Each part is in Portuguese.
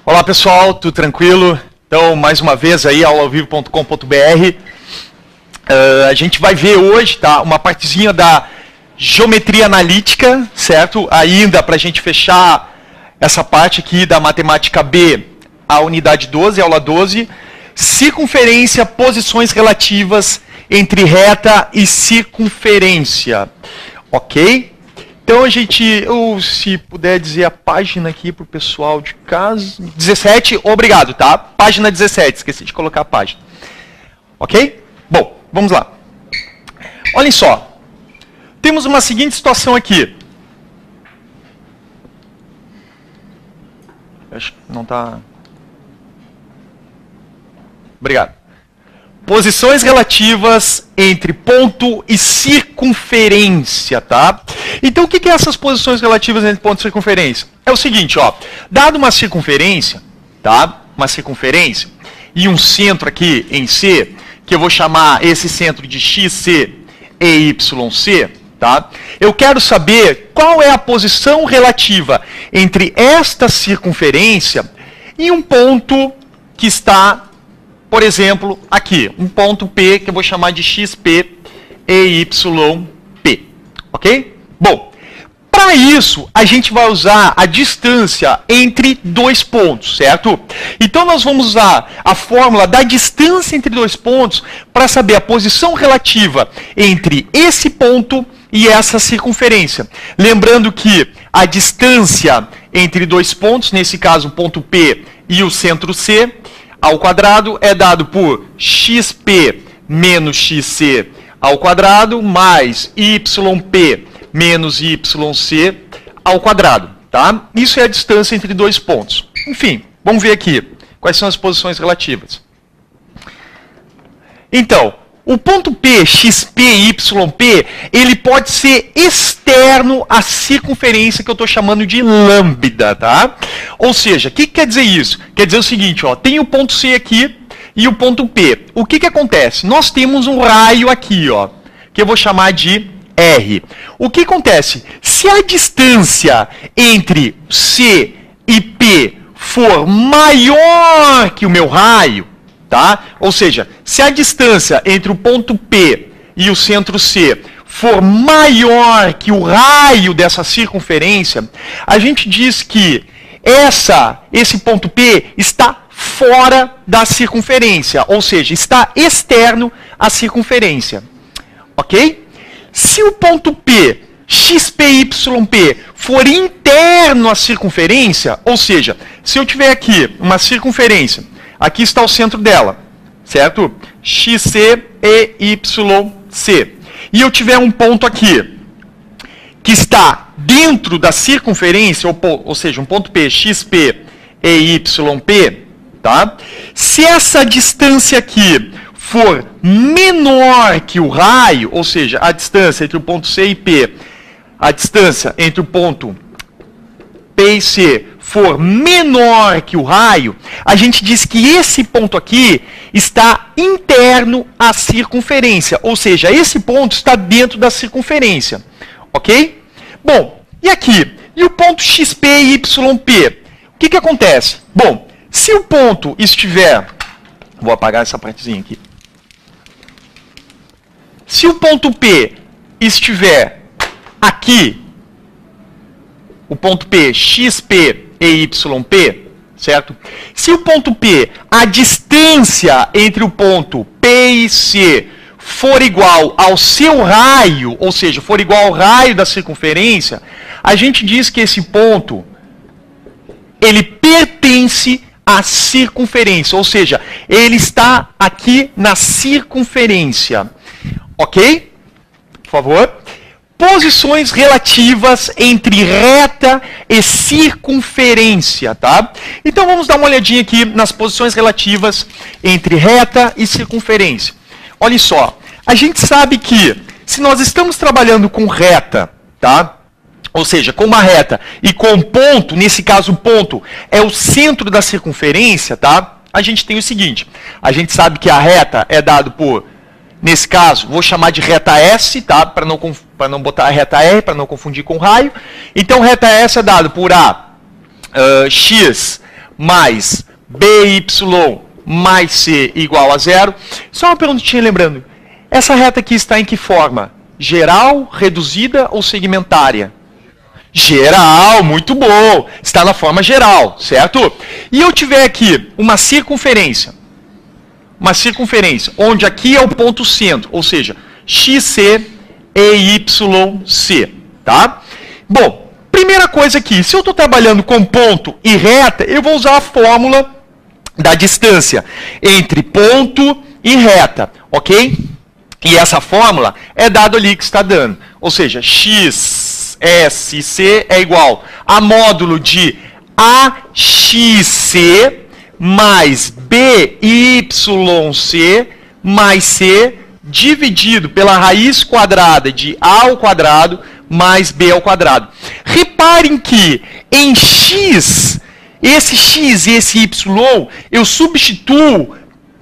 Olá pessoal, tudo tranquilo? Então, mais uma vez aí, aulaovivo.com.br. A gente vai ver hoje, tá, uma partezinha da geometria analítica, certo? Ainda para a gente fechar essa parte aqui da matemática B, a unidade 12, aula 12. Circunferência, posições relativas entre reta e circunferência. Ok? Então a gente, se puder dizer a página aqui para o pessoal de casa, 17, obrigado, tá? Página 17, esqueci de colocar a página. Ok? Bom, vamos lá. Olhem só, temos uma seguinte situação aqui. Acho que não está... Obrigado. Posições relativas entre ponto e circunferência, tá? Então, o que é essas posições relativas entre ponto e circunferência? É o seguinte, ó. Dado uma circunferência, tá? Uma circunferência e um centro aqui em C, que eu vou chamar esse centro de XC e YC, tá? Eu quero saber qual é a posição relativa entre esta circunferência e um ponto que está, por exemplo, aqui, um ponto P que eu vou chamar de XP e YP, ok? Bom, para isso, a gente vai usar a distância entre dois pontos, certo? Então, nós vamos usar a fórmula da distância entre dois pontos para saber a posição relativa entre esse ponto e essa circunferência. Lembrando que a distância entre dois pontos, nesse caso o ponto P e o centro C, ao quadrado é dado por XP menos XC ao quadrado mais YP menos YC ao quadrado, tá? Isso é a distância entre dois pontos. Enfim, vamos ver aqui quais são as posições relativas. Então, o ponto P, XP e YP, ele pode ser externo à circunferência que eu estou chamando de lambda, tá? Ou seja, o que quer dizer isso? Quer dizer o seguinte, ó, tem o ponto C aqui e o ponto P. O que acontece? Nós temos um raio aqui, ó, que eu vou chamar de R. O que acontece? Se a distância entre C e P for maior que o meu raio, tá? Ou seja, se a distância entre o ponto P e o centro C for maior que o raio dessa circunferência, a gente diz que esse ponto P está fora da circunferência, ou seja, está externo à circunferência. Ok? Se o ponto P, XP e YP, for interno à circunferência, ou seja, se eu tiver aqui uma circunferência, aqui está o centro dela, certo? XC e YC. E eu tiver um ponto aqui, que está dentro da circunferência, ou seja, um ponto P, XP e YP, tá? Se essa distância aqui for menor que o raio, ou seja, a distância entre o ponto C e P, a distância entre o ponto P e C for menor que o raio, a gente diz que esse ponto aqui está interno à circunferência, ou seja, esse ponto está dentro da circunferência, ok? Bom, e aqui? E o ponto XP e YP? O que acontece? Bom, se o ponto estiver... Vou apagar essa partezinha aqui. Se o ponto P estiver aqui, o ponto P, XP e YP, certo? Se o ponto P, a distância entre o ponto P e C for igual ao seu raio, ou seja, for igual ao raio da circunferência, a gente diz que esse ponto, ele pertence à circunferência, ou seja, ele está aqui na circunferência. Ok? Por favor. Posições relativas entre reta e circunferência, tá? Então vamos dar uma olhadinha aqui nas posições relativas entre reta e circunferência. Olha só, a gente sabe que se nós estamos trabalhando com reta, tá? ou seja, com uma reta e com um ponto, nesse caso o ponto é o centro da circunferência, tá? A gente tem o seguinte, a gente sabe que a reta é dado por, nesse caso, vou chamar de reta S, tá? Para não botar a reta R, para não confundir com raio. Então, reta S é dado por x mais BY mais C igual a 0. Só uma perguntinha lembrando, essa reta aqui está em que forma? Geral, reduzida ou segmentária? Geral, muito bom. Está na forma geral, certo? E eu tiver aqui uma circunferência, onde aqui é o ponto centro, ou seja, XC e YC, tá? Bom, primeira coisa aqui, se eu estou trabalhando com ponto e reta, eu vou usar a fórmula da distância entre ponto e reta, ok? E essa fórmula é dado ali que está dando, ou seja, XSC é igual a módulo de AXC mais BYC mais C dividido pela raiz quadrada de A ao quadrado mais B ao quadrado. Reparem que em X, esse X e esse Y, eu substituo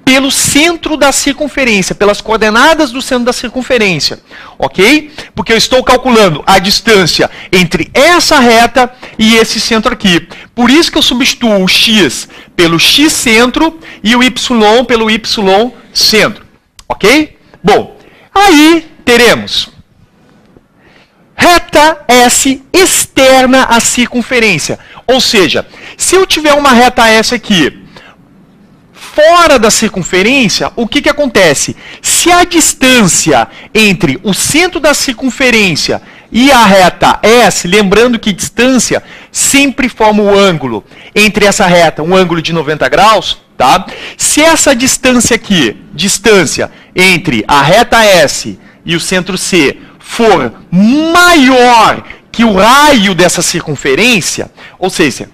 pelo centro da circunferência, pelas coordenadas do centro da circunferência, ok? Porque eu estou calculando a distância entre essa reta e esse centro aqui. Por isso que eu substituo o x pelo x centro e o y pelo y centro, ok? Bom, aí teremos reta S externa à circunferência, ou seja, se eu tiver uma reta S aqui, fora da circunferência, o que acontece? Se a distância entre o centro da circunferência e a reta S, lembrando que distância sempre forma o ângulo entre essa reta, um ângulo de 90 graus, tá? Se essa distância aqui, distância entre a reta S e o centro C, for maior que o raio dessa circunferência, ou seja,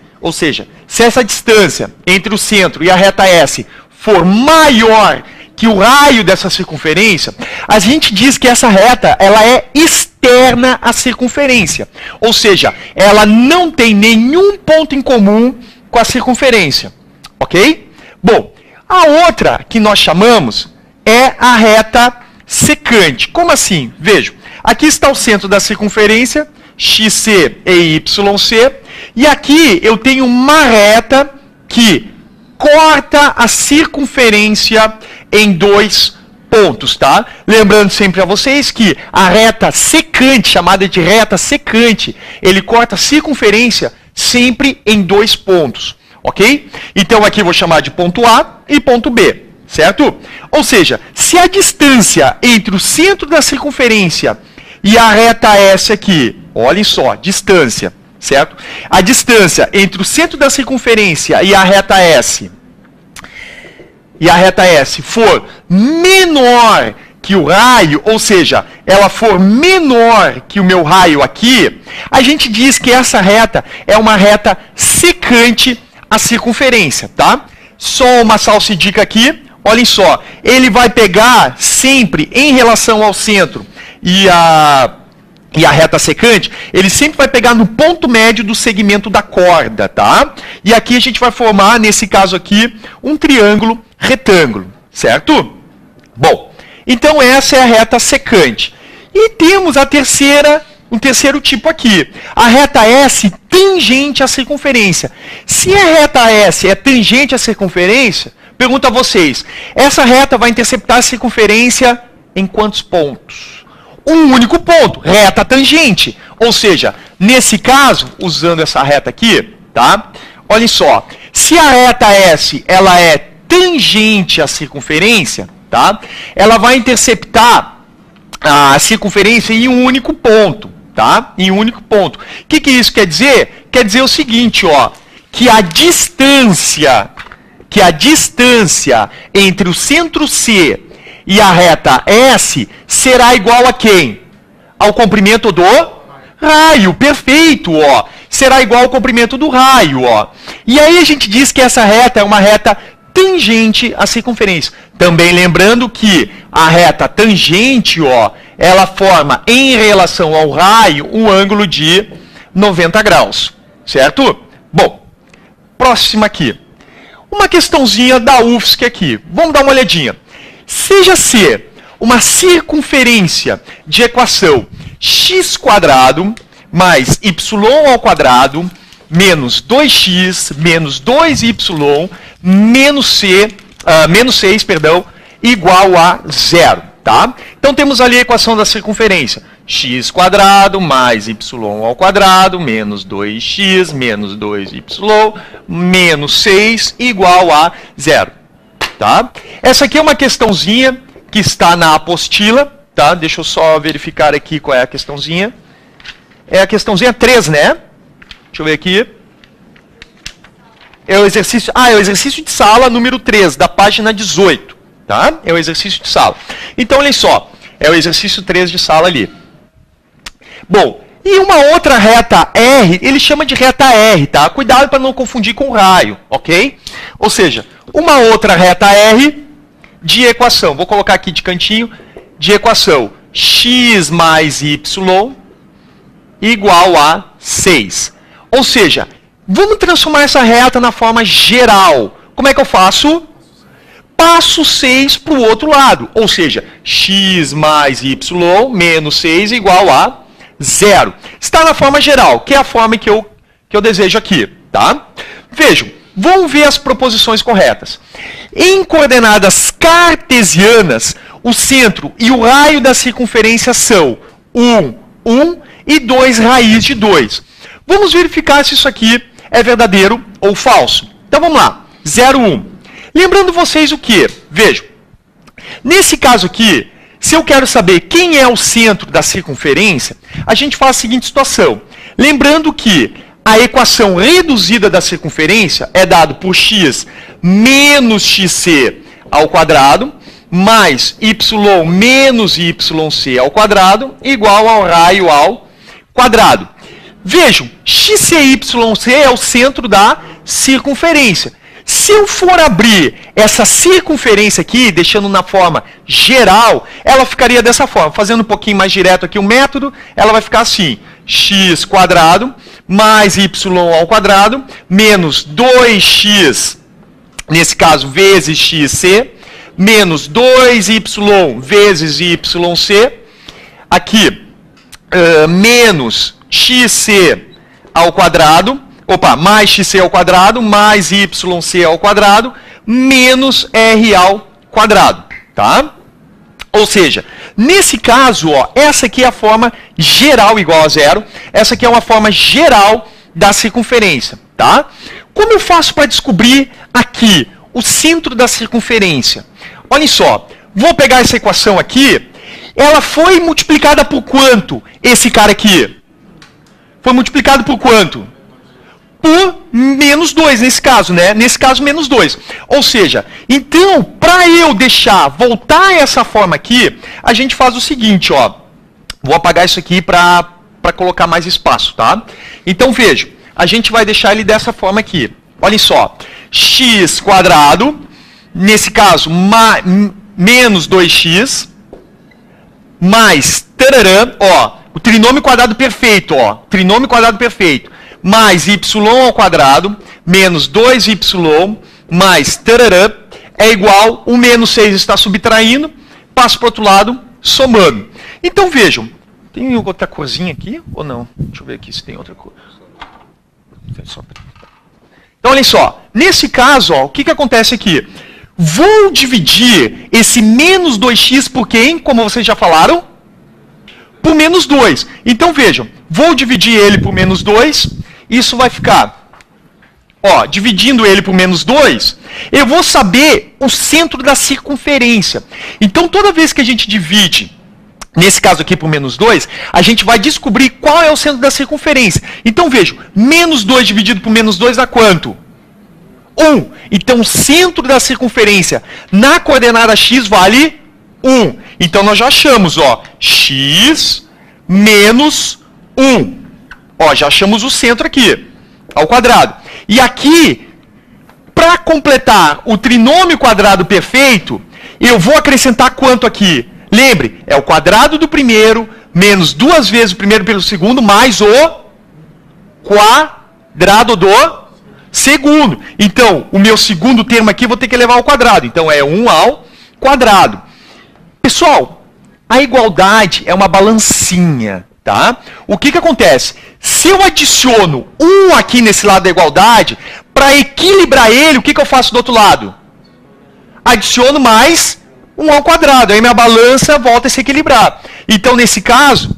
se essa distância entre o centro e a reta S for maior que o raio dessa circunferência, a gente diz que essa reta ela é externa à circunferência. Ou seja, ela não tem nenhum ponto em comum com a circunferência. Ok? Bom, a outra que nós chamamos é a reta secante. Como assim? Vejam, aqui está o centro da circunferência, XC e YC, e aqui eu tenho uma reta que corta a circunferência em dois pontos, tá? Lembrando sempre a vocês que a reta secante, chamada de reta secante, ele corta a circunferência sempre em dois pontos, ok? Então aqui eu vou chamar de ponto A e ponto B, certo? Ou seja, se a distância entre o centro da circunferência e a reta S aqui, olhem só, distância, certo? A distância entre o centro da circunferência e a reta S for menor que o raio, ou seja, ela for menor que o meu raio aqui, a gente diz que essa reta é uma reta secante à circunferência, tá? Só uma salsidica aqui, olhem só, ele vai pegar sempre em relação ao centro e a reta secante, ele sempre vai pegar no ponto médio do segmento da corda, tá? E aqui a gente vai formar, nesse caso aqui, um triângulo retângulo, certo? Bom, então essa é a reta secante. E temos um terceiro tipo aqui, a reta S tangente à circunferência. Se a reta S é tangente à circunferência, pergunto a vocês, essa reta vai interceptar a circunferência em quantos pontos? Um único ponto, reta tangente. Ou seja, nesse caso, usando essa reta aqui, tá? Olhem só, se a reta S ela é tangente à circunferência, tá? Ela vai interceptar a circunferência em um único ponto, tá? Em um único ponto. O que isso quer dizer? Quer dizer o seguinte, ó, que a distância entre o centro C e a reta S será igual a quem? Ao comprimento do raio, perfeito, ó. Será igual ao comprimento do raio, ó. E aí a gente diz que essa reta é uma reta tangente à circunferência. Também lembrando que a reta tangente, ó, ela forma em relação ao raio um ângulo de 90 graus, certo? Bom, próxima aqui. Uma questãozinha da UFSC aqui. Vamos dar uma olhadinha. Seja C uma circunferência de equação x² mais y² menos 2x menos 2y menos 6, igual a 0, tá? Então temos ali a equação da circunferência. x² mais y² menos 2x menos 2y menos 6 igual a 0, tá? Essa aqui é uma questãozinha que está na apostila, tá? Deixa eu só verificar aqui qual é a questãozinha. É a questãozinha 3, né? Deixa eu ver aqui. É o exercício de sala número 3, da página 18, tá? É o exercício de sala. Então, olhem só, é o exercício 3 de sala ali. Bom, e uma outra reta R, ele chama de reta R, tá? Cuidado para não confundir com raio, ok? Ou seja, uma outra reta R de equação, vou colocar aqui de cantinho, de equação x mais y igual a 6. Ou seja, vamos transformar essa reta na forma geral. Como é que eu faço? Passo 6 para o outro lado. Ou seja, x mais y menos 6 igual a 0. Está na forma geral, que é a forma que eu desejo aqui, tá? Vejam, vamos ver as proposições corretas. Em coordenadas cartesianas, o centro e o raio da circunferência são 1, 1 e 2 raiz de 2. Vamos verificar se isso aqui é verdadeiro ou falso. Então vamos lá, 0, 1. Lembrando vocês o que? Vejam, nesse caso aqui, se eu quero saber quem é o centro da circunferência, a gente faz a seguinte situação. Lembrando que a equação reduzida da circunferência é dada por x menos xc ao quadrado mais y menos yc ao quadrado igual ao raio ao quadrado. Vejam, xcyc é o centro da circunferência. Se eu for abrir essa circunferência aqui, deixando na forma geral, ela ficaria dessa forma. Fazendo um pouquinho mais direto aqui o método, ela vai ficar assim. x² mais y ao quadrado menos 2x, nesse caso, vezes xc, menos 2y vezes yc, aqui, menos xc ao quadrado, mais xc ao quadrado, mais yc ao quadrado, menos r ao quadrado, tá? Ou seja, nesse caso, ó, essa aqui é a forma geral igual a 0, essa aqui é uma forma geral da circunferência, tá? Como eu faço para descobrir aqui o centro da circunferência? Olhem só, vou pegar essa equação aqui, ela foi multiplicada por quanto? Esse cara aqui. Foi multiplicado por quanto? Por menos 2, nesse caso, né? Nesse caso, menos 2. Ou seja, então, para eu voltar essa forma aqui, a gente faz o seguinte, ó. Vou apagar isso aqui para colocar mais espaço, tá? Então, veja, a gente vai deixar ele dessa forma aqui. Olhem só, x², nesse caso, menos 2x, mais, tararã, ó, o trinômio quadrado perfeito, ó, trinômio quadrado perfeito, mais y ao quadrado, menos 2y, mais tararã, é igual, o menos 6 está subtraindo, passo para o outro lado, somando. Então, vejam, tem outra corzinha aqui ou não? Deixa eu ver aqui se tem outra cor. Então, olhem só, nesse caso, ó, o que acontece aqui? Vou dividir esse menos 2x por quem, como vocês já falaram? Por menos 2. Então, vejam, vou dividir ele por menos 2, isso vai ficar, ó, dividindo ele por menos 2, eu vou saber o centro da circunferência. Então, toda vez que a gente divide, nesse caso aqui por menos 2, a gente vai descobrir qual é o centro da circunferência. Então, vejam, menos 2 dividido por menos 2 dá quanto? 1. Então, o centro da circunferência na coordenada x vale 1. Então, nós já achamos, ó, x menos 1. Ó, já achamos o centro aqui, ao quadrado. E aqui, para completar o trinômio quadrado perfeito, eu vou acrescentar quanto aqui? Lembre, é o quadrado do primeiro, menos 2 vezes o primeiro pelo segundo, mais o quadrado do segundo. Então, o meu segundo termo aqui eu vou ter que elevar ao quadrado. Então, é 1 ao quadrado. Pessoal, a igualdade é uma balancinha, tá? O que acontece? Se eu adiciono 1 aqui nesse lado da igualdade, para equilibrar ele, o que eu faço do outro lado? Adiciono mais 1 ao quadrado. Aí minha balança volta a se equilibrar. Então, nesse caso,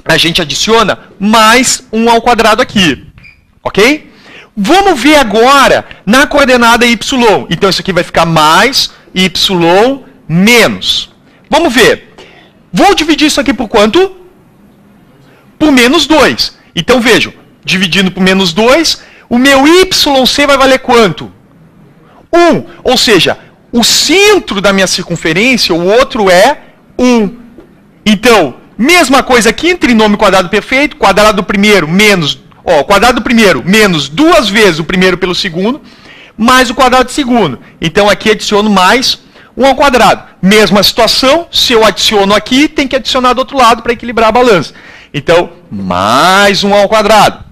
a gente adiciona mais 1 ao quadrado aqui. Ok? Vamos ver agora na coordenada y. Então, isso aqui vai ficar mais y menos. Vamos ver. Vou dividir isso aqui por quanto? Por menos 2. Então, vejam. Dividindo por menos 2, o meu YC vai valer quanto? 1. Ou seja, o centro da minha circunferência, o outro é 1. Então, mesma coisa aqui, trinômio quadrado perfeito, quadrado do primeiro menos, quadrado do primeiro menos 2 vezes o primeiro pelo segundo, mais o quadrado do segundo. Então, aqui adiciono mais 1 ao quadrado. Mesma situação, se eu adiciono aqui, tem que adicionar do outro lado para equilibrar a balança. Então, mais 1 ao quadrado.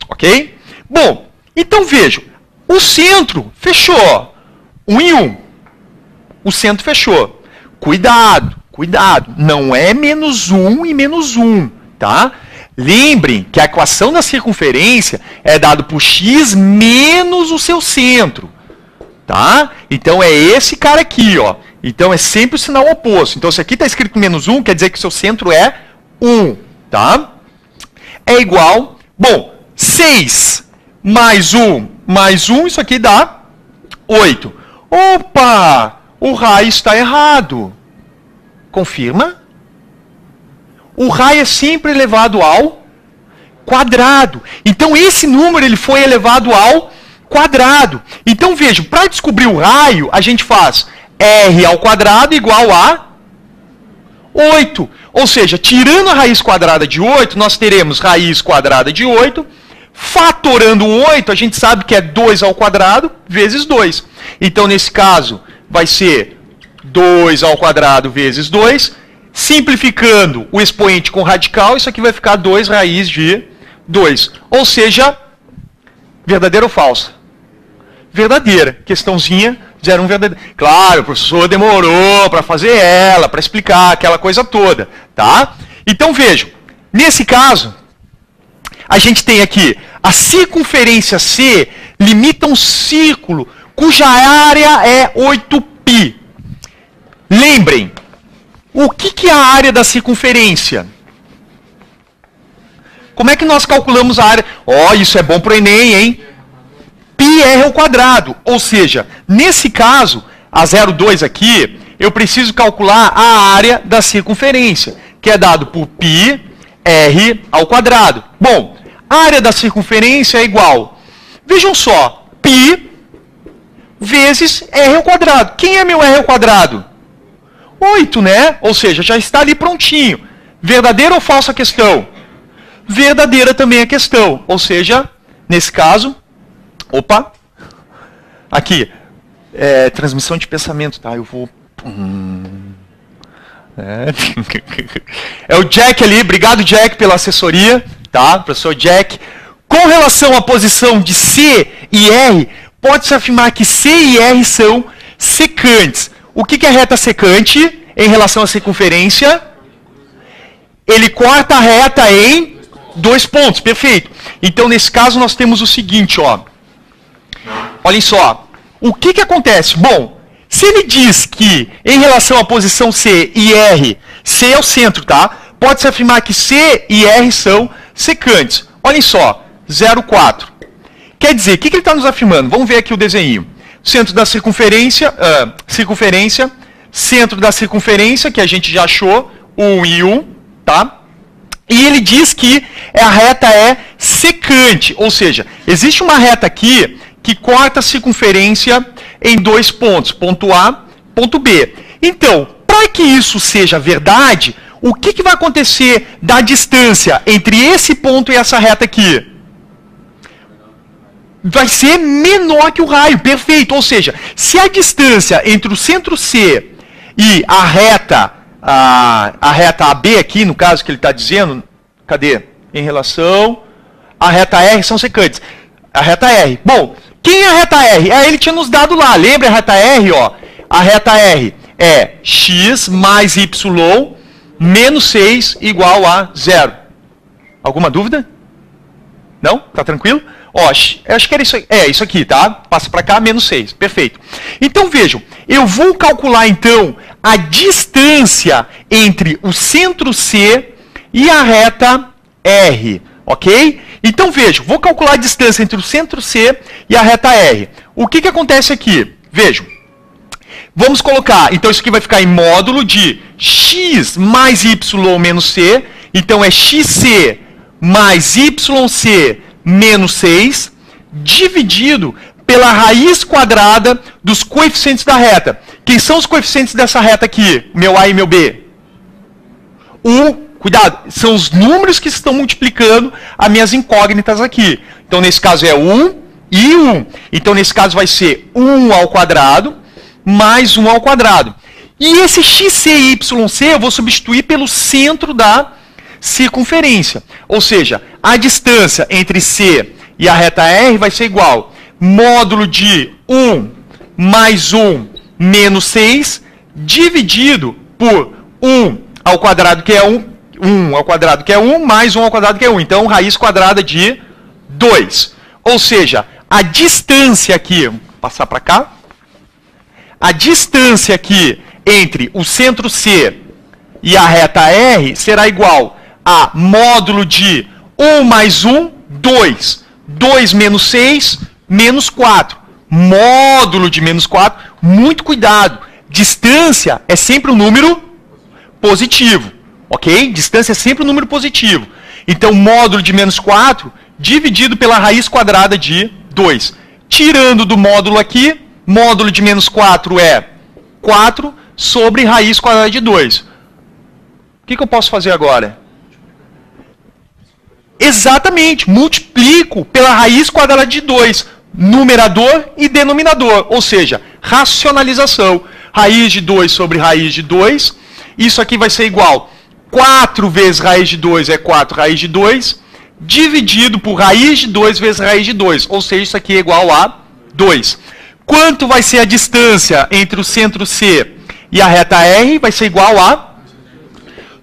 Ok? Bom, então vejam, o centro fechou. 1 e 1. O centro fechou. Cuidado, cuidado. Não é menos 1 e menos 1, tá? Lembrem que a equação da circunferência é dado por x menos o seu centro, tá? Então é esse cara aqui, ó. Então é sempre o sinal oposto. Então se aqui está escrito menos 1, quer dizer que o seu centro é 1, tá? É igual, bom, 6 mais 1, isso aqui dá 8. Opa! O raio está errado. Confirma? O raio é sempre elevado ao quadrado. Então, esse número ele foi elevado ao quadrado. Então, vejam, para descobrir o raio, a gente faz r ao quadrado igual a 8. Ou seja, tirando a raiz quadrada de 8, nós teremos raiz quadrada de 8. Fatorando 8, a gente sabe que é 2 ao quadrado vezes 2. Então, nesse caso, vai ser 2 ao quadrado vezes 2. Simplificando o expoente com radical, isso aqui vai ficar 2 raiz de 2. Ou seja, verdadeira ou falsa? Verdadeira. Questãozinha 0,1 verdadeira. Claro, o professor demorou para fazer ela, para explicar aquela coisa toda, tá? Então, vejam, nesse caso, a gente tem aqui a circunferência C limita um círculo cuja área é 8π. Lembrem, o que é a área da circunferência? Como é que nós calculamos a área? Isso é bom para o Enem, hein? πr ao quadrado. Ou seja, nesse caso, a 0,2 aqui, eu preciso calcular a área da circunferência, que é dado por πr ao quadrado. Bom, a área da circunferência é igual, vejam só, π vezes r ao quadrado. Quem é meu r ao quadrado? 8, né? Ou seja, já está ali prontinho. Verdadeira ou falsa a questão? Verdadeira também a questão. Ou seja, nesse caso, opa, aqui, transmissão de pensamento, tá? Eu vou... É o Jack ali, obrigado Jack pela assessoria, tá? Professor Jack. Com relação à posição de C e R, pode-se afirmar que C e R são secantes. O que é reta secante em relação à circunferência? Ele corta a reta em 2 pontos, perfeito. Então, nesse caso, nós temos o seguinte, ó. Olhem só, o que acontece? Bom, se ele diz que, em relação à posição C e R, C é o centro, tá? Pode-se afirmar que C e R são secantes. Olhem só, 0,4. Quer dizer, o que ele está nos afirmando? Vamos ver aqui o desenho. Centro da circunferência, centro da circunferência, que a gente já achou, 1 e 1, tá? E ele diz que a reta é secante, ou seja, existe uma reta aqui que corta a circunferência em 2 pontos, ponto A, ponto B. Então, para que isso seja verdade, o que vai acontecer da distância entre esse ponto e essa reta aqui? Vai ser menor que o raio, perfeito. Ou seja, se a distância entre o centro C e a reta AB aqui, no caso que ele está dizendo, cadê? Em relação a reta R são secantes. A reta R. Bom, quem é a reta R? Ele tinha nos dado lá. Lembra a reta R? Ó? A reta R é x mais y menos 6 igual a 0. Alguma dúvida? Não? Tá tranquilo? Ó, acho que era isso aqui. É, isso aqui, tá? Passa para cá, menos 6. Perfeito. Então, vejam. Eu vou calcular, então, a distância entre o centro C e a reta R. Ok? Então, vejam. Vou calcular a distância entre o centro C e a reta R. O que acontece aqui? Vejam. Vamos colocar, então isso aqui vai ficar em módulo de x mais y menos c. Então, é xc mais yc menos 6, dividido pela raiz quadrada dos coeficientes da reta. Quem são os coeficientes dessa reta aqui? Meu A e meu B? Cuidado, são os números que estão multiplicando as minhas incógnitas aqui. Então, nesse caso é 1 e 1. Então, nesse caso vai ser 1 ao quadrado mais 1 ao quadrado. E esse xc e yc eu vou substituir pelo centro da circunferência. Ou seja, a distância entre C e a reta R vai ser igual módulo de 1 mais 1 menos 6 dividido por 1 ao quadrado que é 1 ao quadrado que é 1 mais 1 ao quadrado que é 1. Então, raiz quadrada de 2. Ou seja, a distância aqui, vou passar para cá, a distância aqui entre o centro C e a reta R será igual a módulo de 1 mais 1, 2. 2 menos 6, menos 4. Módulo de menos 4, muito cuidado. Distância é sempre um número positivo, ok? Distância é sempre um número positivo. Então, módulo de menos 4 dividido pela raiz quadrada de 2. Tirando do módulo aqui, módulo de menos 4 é 4 sobre raiz quadrada de 2. O que eu posso fazer agora? Exatamente, multiplico pela raiz quadrada de 2, numerador e denominador, ou seja, racionalização. Raiz de 2 sobre raiz de 2, isso aqui vai ser igual 4 vezes raiz de 2 é 4 raiz de 2, dividido por raiz de 2 vezes raiz de 2, ou seja, isso aqui é igual a 2. Quanto vai ser a distância entre o centro C e a reta R? Vai ser igual a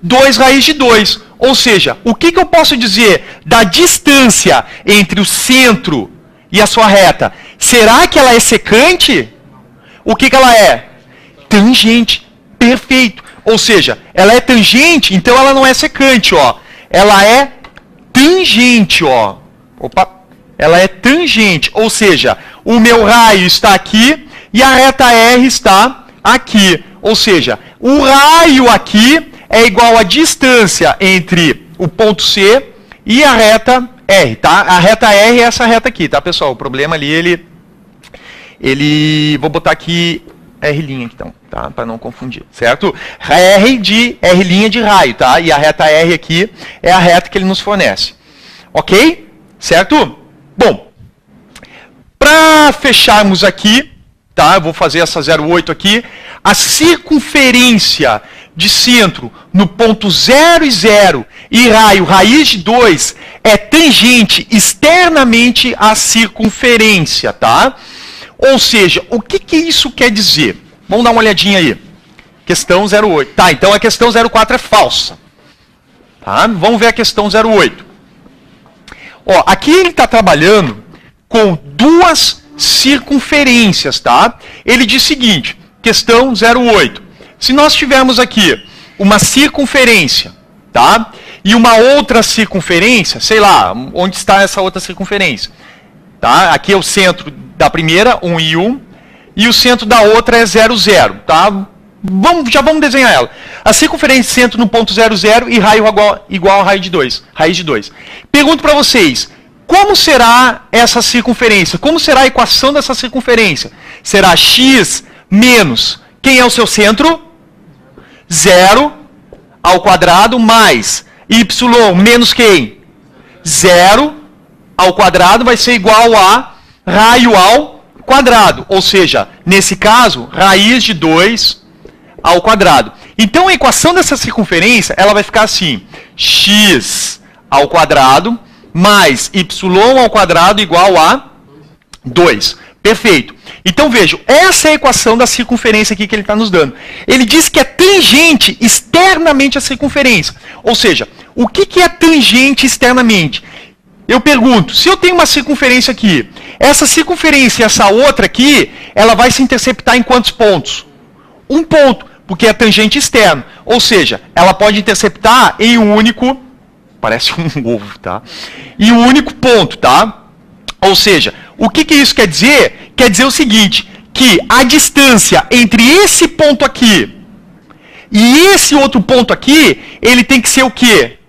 2 raiz de 2. Ou seja, o que eu posso dizer da distância entre o centro e a sua reta? Será que ela é secante? O que ela é? Tangente. Perfeito. Ou seja, ela é tangente, então ela não é secante, ó. Ela é tangente, ó. Opa. Ela é tangente, ou seja, o meu raio está aqui e a reta R está aqui. Ou seja, o raio aqui é igual à distância entre o ponto C e a reta R, tá? A reta R é essa reta aqui, tá, pessoal? O problema ali, vou botar aqui R' então, tá? Para não confundir, certo? R de raio, tá? E a reta R aqui é a reta que ele nos fornece. Ok? Certo? Bom, para fecharmos aqui, tá? Eu vou fazer essa 0,8 aqui. A circunferência de centro no ponto 0 e 0 e raio raiz de 2 é tangente externamente à circunferência, tá? Ou seja, o que isso quer dizer? Vamos dar uma olhadinha aí. Questão 0,8. Tá, então a questão 0,4 é falsa. Tá? Vamos ver a questão 0,8. Ó, aqui ele está trabalhando com duas circunferências, tá? Ele diz o seguinte, questão 0,8. Se nós tivermos aqui uma circunferência, tá? E uma outra circunferência, sei lá, onde está essa outra circunferência? Tá? Aqui é o centro da primeira, 1 e 1, e o centro da outra é 0, 0, tá? Já vamos desenhar ela. A circunferência centro no ponto 0, 0 e raio igual a raiz de 2. Pergunto para vocês, como será essa circunferência? Como será a equação dessa circunferência? Será x menos, quem é o seu centro? 0 ao quadrado mais y menos quem? 0 ao quadrado vai ser igual a raio ao quadrado. Ou seja, nesse caso, raiz de 2 ao quadrado. Então, a equação dessa circunferência, ela vai ficar assim. X ao quadrado mais y ao quadrado igual a 2. Perfeito. Então, vejam, essa é a equação da circunferência aqui que ele está nos dando. Ele diz que é tangente externamente à circunferência. Ou seja, o que é tangente externamente? Eu pergunto, se eu tenho uma circunferência aqui, essa circunferência e essa outra aqui, ela vai se interceptar em quantos pontos? Um ponto, porque é tangente externo. Ou seja, ela pode interceptar em um único... Parece um ovo, tá? Em um único ponto, tá? Ou seja, o que isso quer dizer? Quer dizer o seguinte, que a distância entre esse ponto aqui e esse outro ponto aqui, ele tem que ser o quê?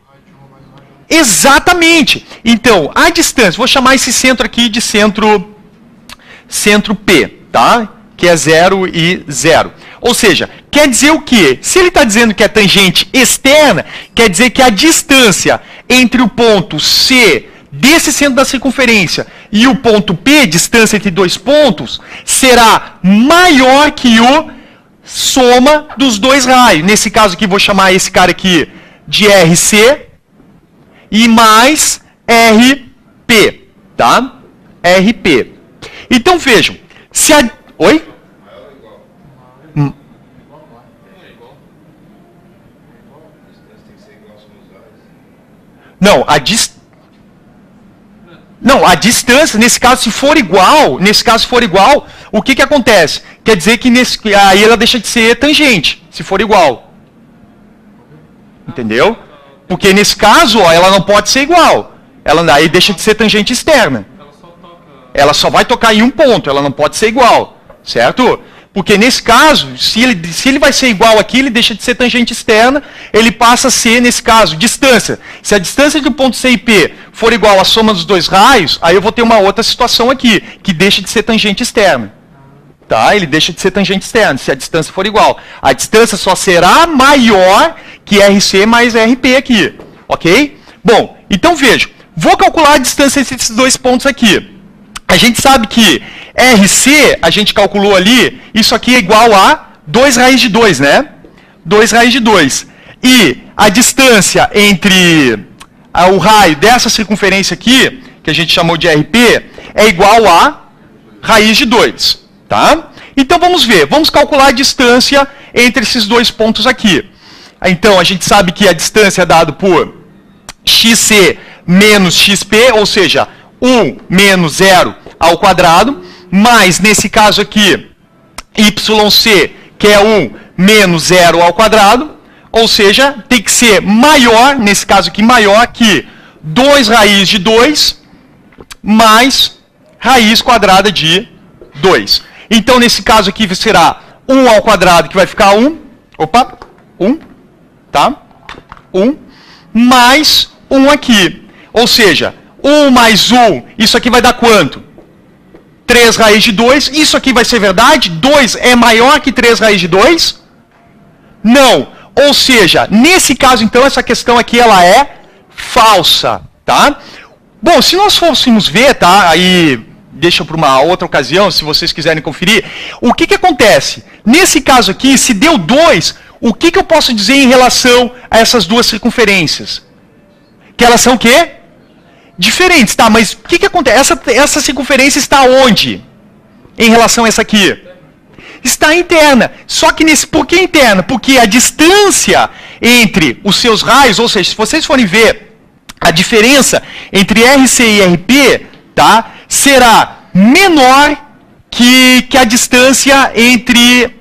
Exatamente. Então, a distância, vou chamar esse centro aqui de centro P, tá? Que é 0 e 0. Ou seja, quer dizer o quê? Se ele está dizendo que é tangente externa, quer dizer que a distância entre o ponto C desse centro da circunferência e o ponto P, distância entre dois pontos, será maior que o soma dos dois raios. Nesse caso aqui, vou chamar esse cara aqui de RC e mais RP, tá? RP. Então, vejam, se a... Oi? Não, a distância, nesse caso, se for igual, o que acontece? Quer dizer que aí ela deixa de ser tangente, se for igual. Entendeu? Porque nesse caso, ó, ela não pode ser igual. Ela aí deixa de ser tangente externa. Ela só vai tocar em um ponto, ela não pode ser igual. Certo? Porque nesse caso, se ele vai ser igual aqui, ele deixa de ser tangente externa, ele passa a ser, nesse caso, distância. Se a distância do ponto C e P for igual à soma dos dois raios, aí eu vou ter uma outra situação aqui, que deixa de ser tangente externa. Tá? Ele deixa de ser tangente externa, se a distância for igual. A distância só será maior que RC mais RP aqui. Ok? Bom, então veja, vou calcular a distância entre esses dois pontos aqui. A gente sabe que RC, a gente calculou ali, isso aqui é igual a 2 raiz de 2, né? 2 raiz de 2. E a distância entre o raio dessa circunferência aqui, que a gente chamou de RP, é igual a raiz de 2, tá? Então vamos ver, vamos calcular a distância entre esses dois pontos aqui. Então a gente sabe que a distância é dada por XC menos XP, ou seja, 1 menos 0 ao quadrado, mais, nesse caso aqui, YC, que é 1 menos 0 ao quadrado, ou seja, tem que ser maior, nesse caso aqui, maior que 2 raiz de 2, mais raiz quadrada de 2. Então, nesse caso aqui, será 1 ao quadrado, que vai ficar 1, 1, tá? 1, mais 1 aqui. Ou seja, 1 mais 1, isso aqui vai dar quanto? 3 raiz de 2. Isso aqui vai ser verdade? 2 é maior que 3 raiz de 2? Não. Ou seja, nesse caso, então, essa questão aqui, ela é falsa, tá? Bom, se nós fôssemos ver, tá? Aí, deixa para uma outra ocasião, se vocês quiserem conferir. O que acontece? Nesse caso aqui, se deu 2, o que eu posso dizer em relação a essas duas circunferências? Que elas são o quê? Diferentes, tá? Mas o que acontece? Essa circunferência está onde? Em relação a essa aqui? Está interna. Só que por que interna? Porque a distância entre os seus raios, ou seja, se vocês forem ver a diferença entre RC e RP, tá? Será menor que a distância entre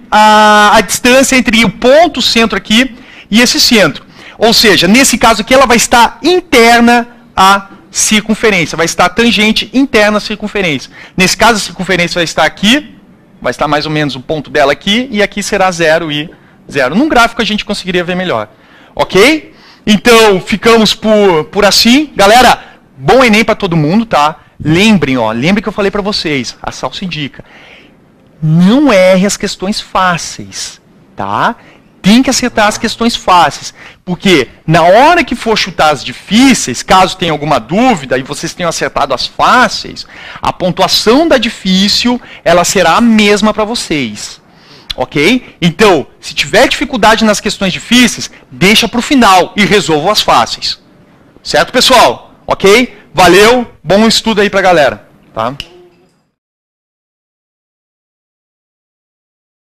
o ponto centro aqui e esse centro. Ou seja, nesse caso aqui ela vai estar interna à circunferência, vai estar tangente interna à circunferência. Nesse caso a circunferência vai estar aqui, vai estar mais ou menos o ponto dela aqui, e aqui será 0 e 0. Num gráfico a gente conseguiria ver melhor. Ok? Então, ficamos por assim. Galera, bom Enem para todo mundo, tá? Lembrem que eu falei para vocês, a Salsa indica. Não erre as questões fáceis, tá? Tem que acertar as questões fáceis, porque na hora que for chutar as difíceis, caso tenha alguma dúvida e vocês tenham acertado as fáceis, a pontuação da difícil, ela será a mesma para vocês. Ok? Então, se tiver dificuldade nas questões difíceis, deixa para o final e resolva as fáceis. Certo, pessoal? Ok? Valeu, bom estudo aí pra galera, tá?